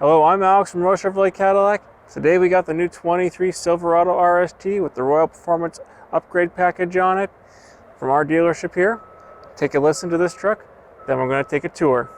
Hello, I'm Alex from Orangeville Cadillac. Today we got the new 23 Silverado RST with the Royal Performance upgrade package on it from our dealership here. Take a listen to this truck, then we're going to take a tour.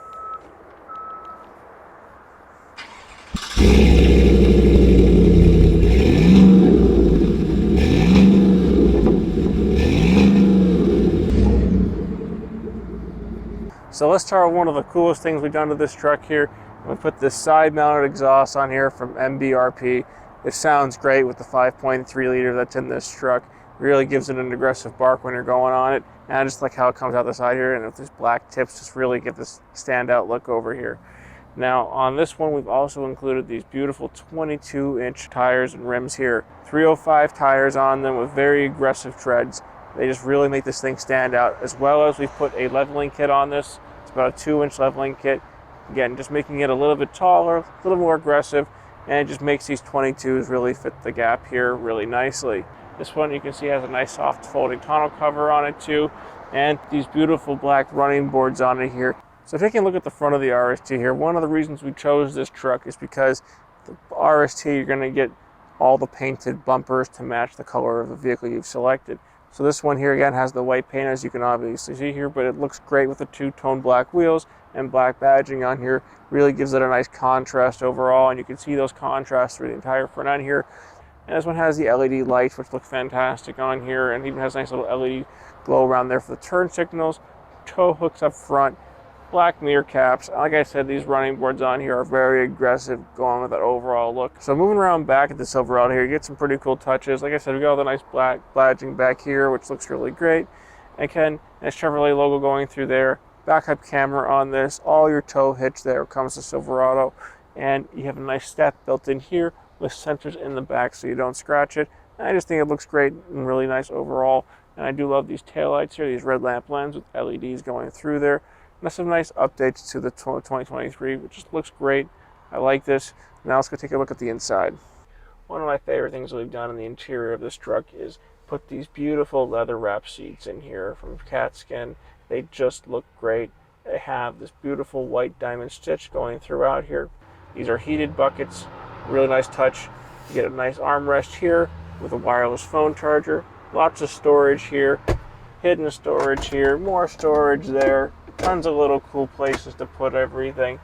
So let's start with one of the coolest things we've done to this truck here. We put this side-mounted exhaust on here from MBRP. It sounds great with the 5.3 liter that's in this truck. Really gives it an aggressive bark when you're going on it. And I just like how it comes out the side here, and with these black tips just really get this standout look over here. Now on this one we've also included these beautiful 22-inch tires and rims here. 305 tires on them with very aggressive treads. They just really make this thing stand out, as well as we've put a leveling kit on this. It's about a 2-inch leveling kit. Again, just making it a little bit taller, a little more aggressive, and it just makes these 22s really fit the gap here really nicely. This one you can see has a nice soft folding tonneau cover on it too, and these beautiful black running boards on it here. So taking a look at the front of the RST here, one of the reasons we chose this truck is because the RST, you're going to get all the painted bumpers to match the color of the vehicle you've selected. So this one here again has the white paint, as you can obviously see here, but it looks great with the two-tone black wheels and black badging on here. Really gives it a nice contrast overall, and you can see those contrasts through the entire front end here. And this one has the LED lights, which look fantastic on here, and even has a nice little LED glow around there for the turn signals, tow hooks up front, black mirror caps. Like I said, these running boards on here are very aggressive, going with that overall look. So moving around back at the Silverado here, you get some pretty cool touches. Like I said, we got all the nice black badging back here, which looks really great. Again, nice Chevrolet logo going through there. Backup camera on this. All your tow hitch there comes to Silverado. And you have a nice step built in here with sensors in the back so you don't scratch it. And I just think it looks great and really nice overall. And I do love these taillights here, these red lamp lens with LEDs going through there. And some nice updates to the 2023, which just looks great. I like this. Now let's go take a look at the inside. One of my favorite things that we've done in the interior of this truck is put these beautiful leather wrap seats in here from cat skin. They just look great. They have this beautiful white diamond stitch going throughout here. These are heated buckets, really nice touch. You get a nice armrest here with a wireless phone charger. Lots of storage here, hidden storage here, more storage there. Tons of little cool places to put everything.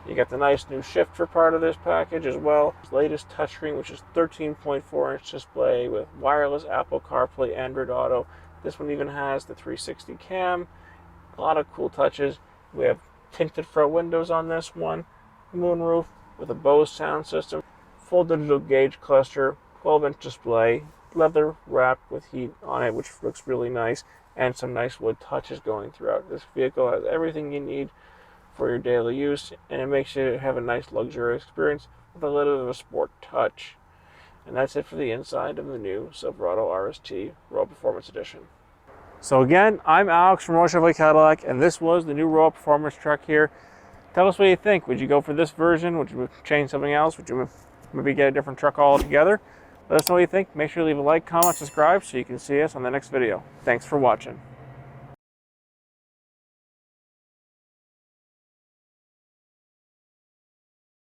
You got the nice new shifter part of this package as well. Latest touchscreen, which is 13.4-inch display with wireless Apple CarPlay, Android Auto. This one even has the 360 cam. A lot of cool touches. We have tinted front windows on this one. Moonroof with a Bose sound system. Full digital gauge cluster. 12-inch display. Leather wrapped with heat on it, which looks really nice. And some nice wood touches going throughout. This vehicle has everything you need for your daily use, and it makes you have a nice luxurious experience with a little bit of a sport touch. And that's it for the inside of the new Silverado RST Royal Performance Edition. So again, I'm Alex from Orangeville Cadillac, and this was the new Royal Performance truck here. Tell us what you think. Would you go for this version? Would you change something else? Would you maybe get a different truck altogether? Let us know what you think. Make sure to leave a like, comment, subscribe so you can see us on the next video. Thanks for watching.